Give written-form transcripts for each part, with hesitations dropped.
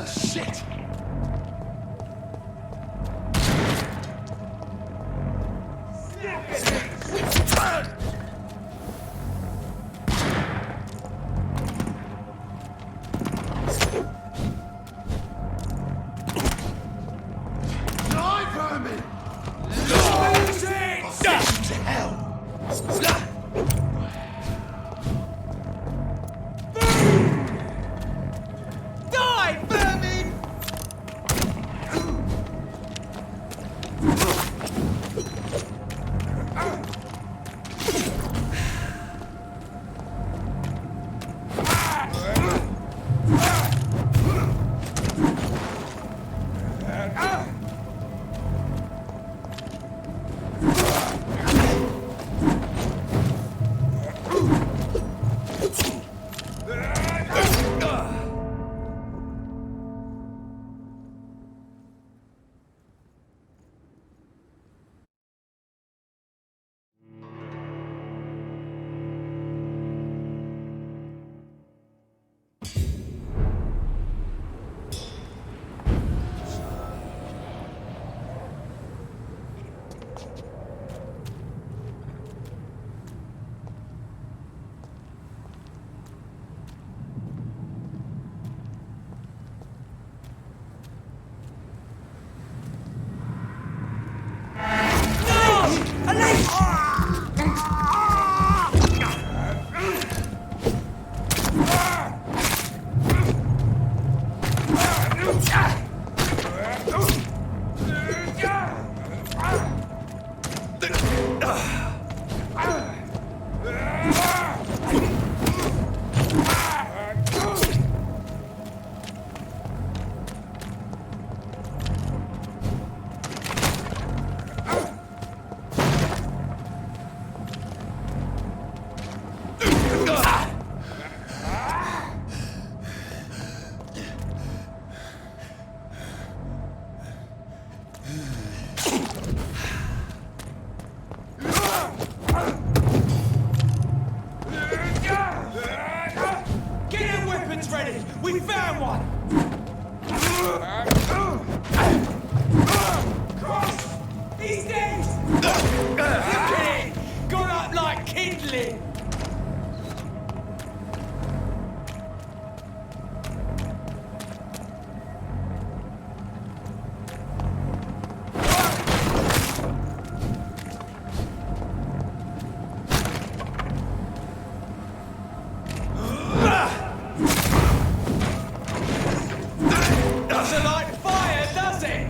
Shit! We found one! Christ! He's dead! Look at it! Gone up like kindling! Doesn't like fire, does it?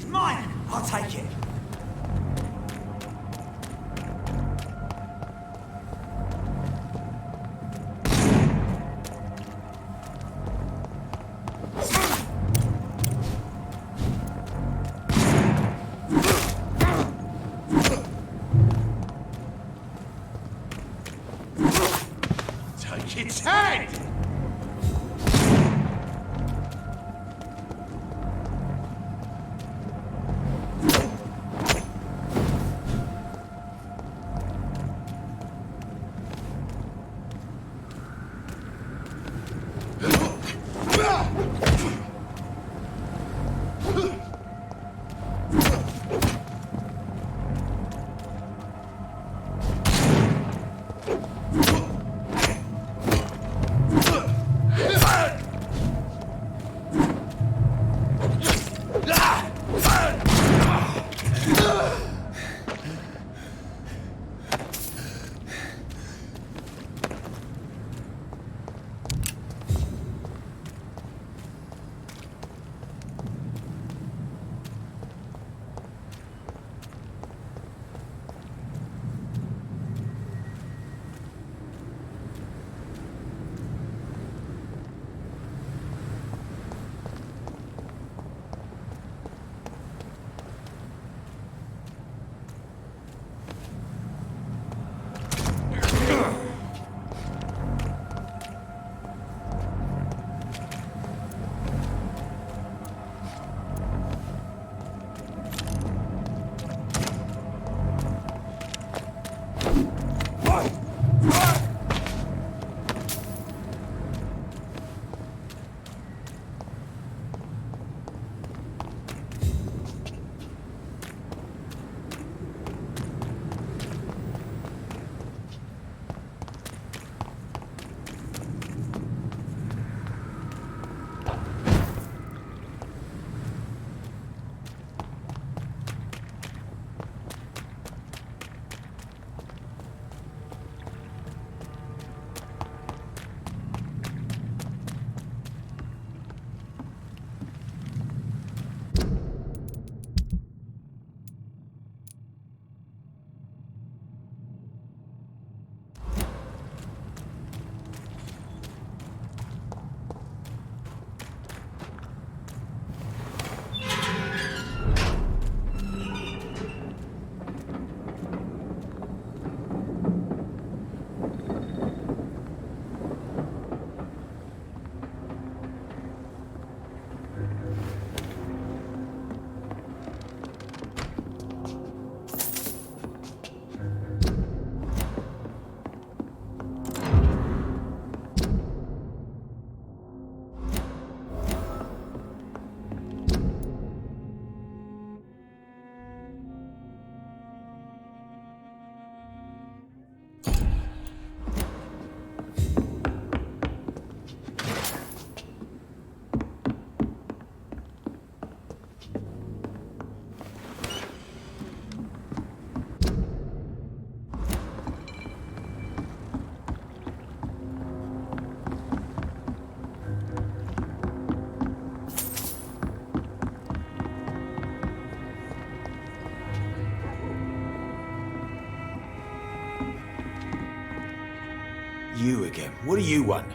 mine! I'll take it. Take its head! You again. What do you want?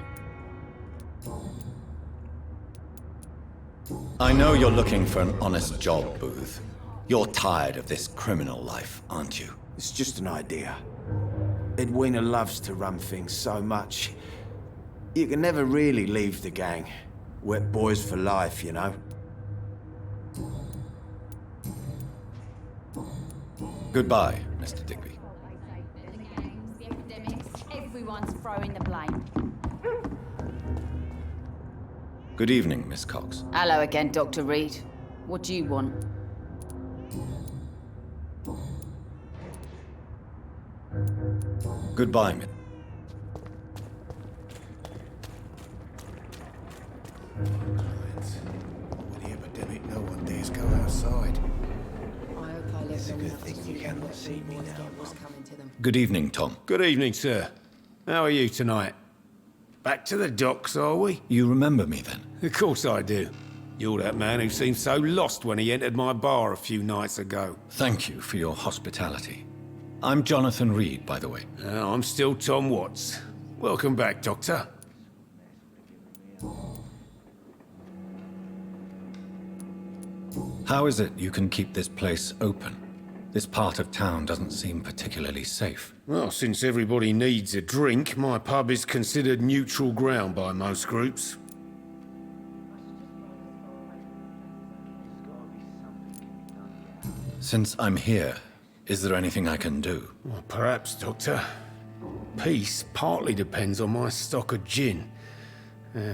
I know you're looking for an honest job, Booth. You're tired of this criminal life, aren't you? It's just an idea. Edwina loves to run things so much. You can never really leave the gang. Wet boys for life, you know? Goodbye, Mr. Digby. The epidemics, everyone's throwing the blame. Good evening, Miss Cox. Hello again, Dr. Reed. What do you want? Goodbye, Miss. With the epidemic, no one dares go outside. I hope I It's a good thing you cannot see me now. Good evening, Tom. Good evening, sir. How are you tonight? Back to the docks, are we? You remember me then? Of course I do. You're that man who seemed so lost when he entered my bar a few nights ago. Thank you for your hospitality. I'm Jonathan Reed, by the way. I'm still Tom Watts. Welcome back, Doctor. How is it you can keep this place open? This part of town doesn't seem particularly safe. Well, since everybody needs a drink, my pub is considered neutral ground by most groups. Since I'm here, is there anything I can do? Well, perhaps, Doctor. Peace partly depends on my stock of gin.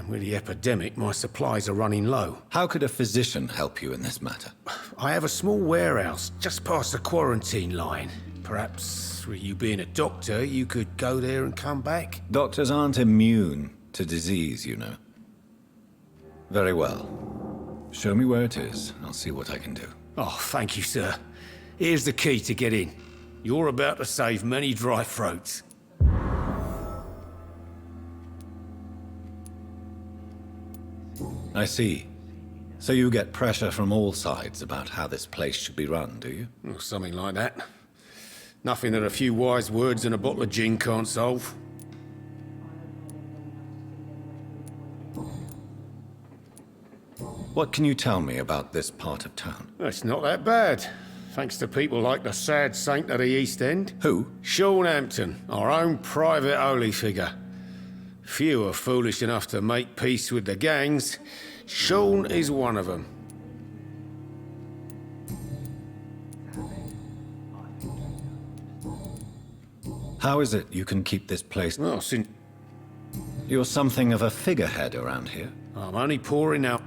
With the epidemic, my supplies are running low. How could a physician help you in this matter? I have a small warehouse just past the quarantine line. Perhaps, with you being a doctor, you could go there and come back? Doctors aren't immune to disease, you know. Very well. Show me where it is. I'll see what I can do. Oh, thank you, sir. Here's the key to get in. You're about to save many dry throats. I see. So you get pressure from all sides about how this place should be run, do you? Or something like that. Nothing that a few wise words and a bottle of gin can't solve. What can you tell me about this part of town? It's not that bad. Thanks to people like the sad saint of the East End. Who? Sean Hampton, our own private holy figure. Few are foolish enough to make peace with the gangs. Sean is one of them. How is it you can keep this place? Well, since You're something of a figurehead around here. I'm only pouring out.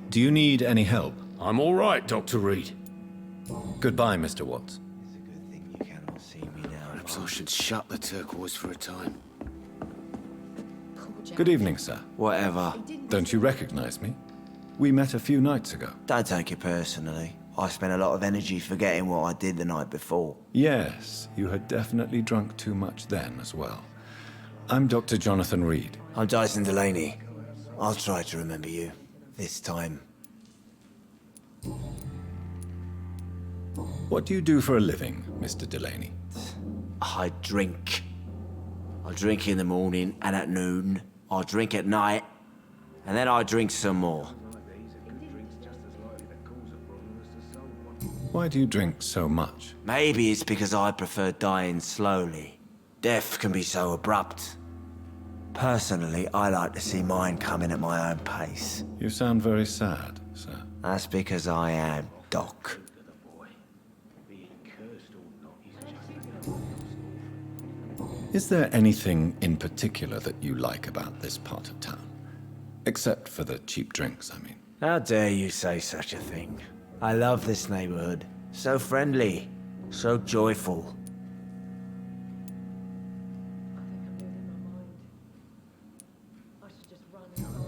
Do you need any help? I'm all right, Dr. Reed. Goodbye, Mr. Watts. It's a good thing you cannot see me now. Perhaps I should shut the turquoise for a time. Good evening, sir. Whatever. Don't you recognize me? We met a few nights ago. Don't take it personally. I spent a lot of energy forgetting what I did the night before. Yes, you had definitely drunk too much then as well. I'm Dr. Jonathan Reed. I'm Dyson Delaney. I'll try to remember you. This time. What do you do for a living, Mr. Delaney? I drink. I drink in the morning and at noon. I drink at night. And then I drink some more. Why do you drink so much? Maybe it's because I prefer dying slowly. Death can be so abrupt. Personally, I like to see mine coming at my own pace. You sound very sad, sir. That's because I am Doc. Is there anything in particular that you like about this part of town? Except for the cheap drinks, I mean. How dare you say such a thing? I love this neighborhood. So friendly, so joyful.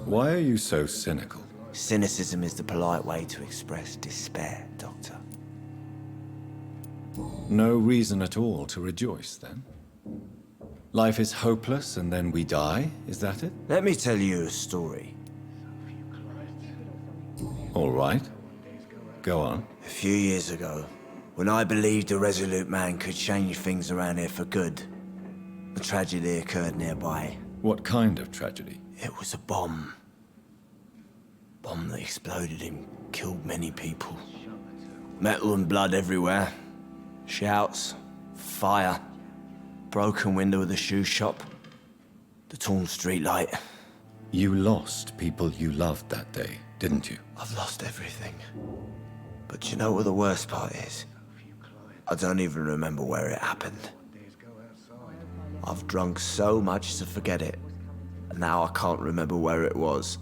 Why are you so cynical? Cynicism is the polite way to express despair, Doctor. No reason at all to rejoice, then? Life is hopeless and then we die, is that it? Let me tell you a story. All right. Go on. A few years ago, when I believed a resolute man could change things around here for good, a tragedy occurred nearby. What kind of tragedy? It was a bomb. Bomb that exploded and killed many people. Metal and blood everywhere. Shouts, fire, broken window of the shoe shop, the torn streetlight. You lost people you loved that day, didn't you? I've lost everything. But you know what the worst part is? I don't even remember where it happened. I've drunk so much to forget it, and now I can't remember where it was.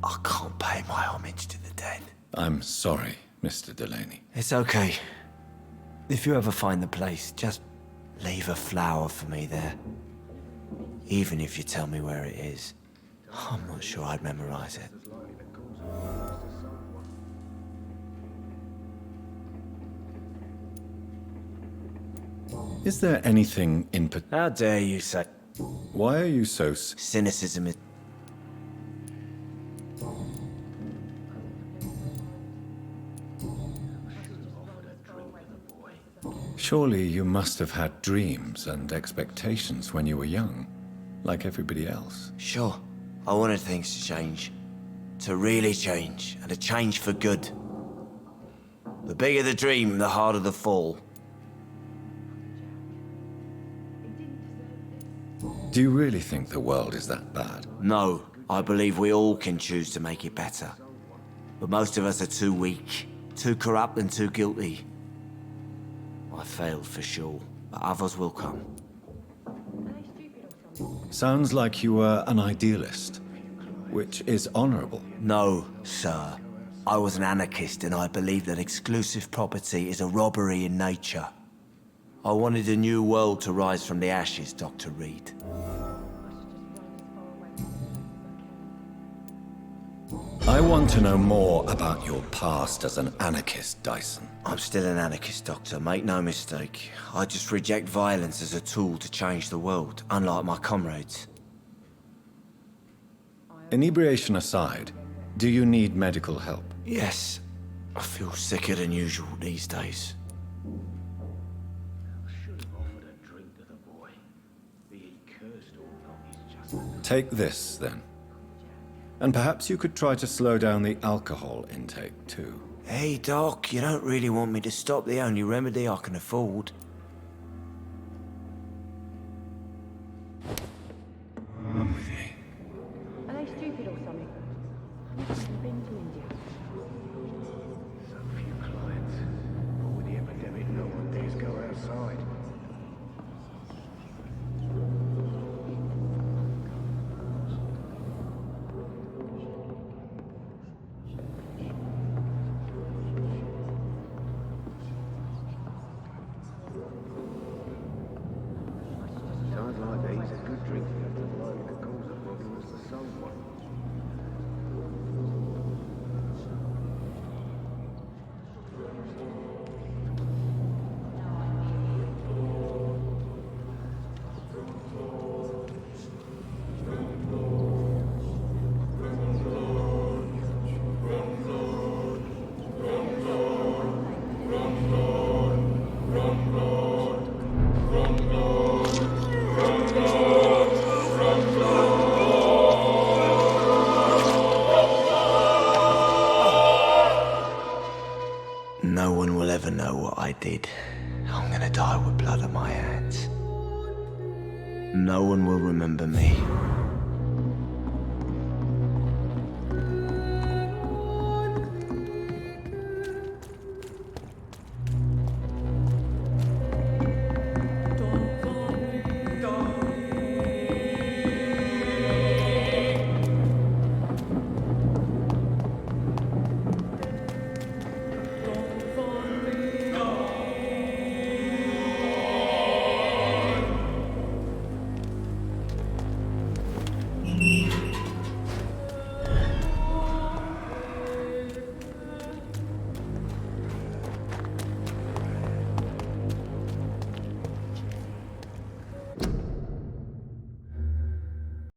I can't pay my homage to the dead. I'm sorry, Mr. Delaney. It's okay. If you ever find the place, just leave a flower for me there. Even if you tell me where it is. I'm not sure I'd memorize it. Is there anything in particular? How dare you say Why are you so... cynicism is... Surely you must have had dreams and expectations when you were young, like everybody else. Sure, I wanted things to change. To really change, and to change for good. The bigger the dream, the harder the fall. Do you really think the world is that bad? No, I believe we all can choose to make it better. But most of us are too weak, too corrupt and too guilty. I failed for sure, but others will come. Sounds like you were an idealist, which is honorable. No, sir. I was an anarchist and I believed that exclusive property is a robbery in nature. I wanted a new world to rise from the ashes, Dr. Reed. I want to know more about your past as an anarchist, Dyson. I'm still an anarchist, Doctor, make no mistake. I just reject violence as a tool to change the world, unlike my comrades. Inebriation aside, do you need medical help? Yes, I feel sicker than usual these days. Take this, then. And perhaps you could try to slow down the alcohol intake, too. Hey, Doc, you don't really want me to stop the only remedy I can afford. Come with me. Are they stupid or something? I've never been to India. So few clients. But with the epidemic, no one dares go outside. Times like these, a good drink after the blow could cause a problem as the soul one. No one will ever know what I did. I'm gonna die with blood on my hands. No one will remember me.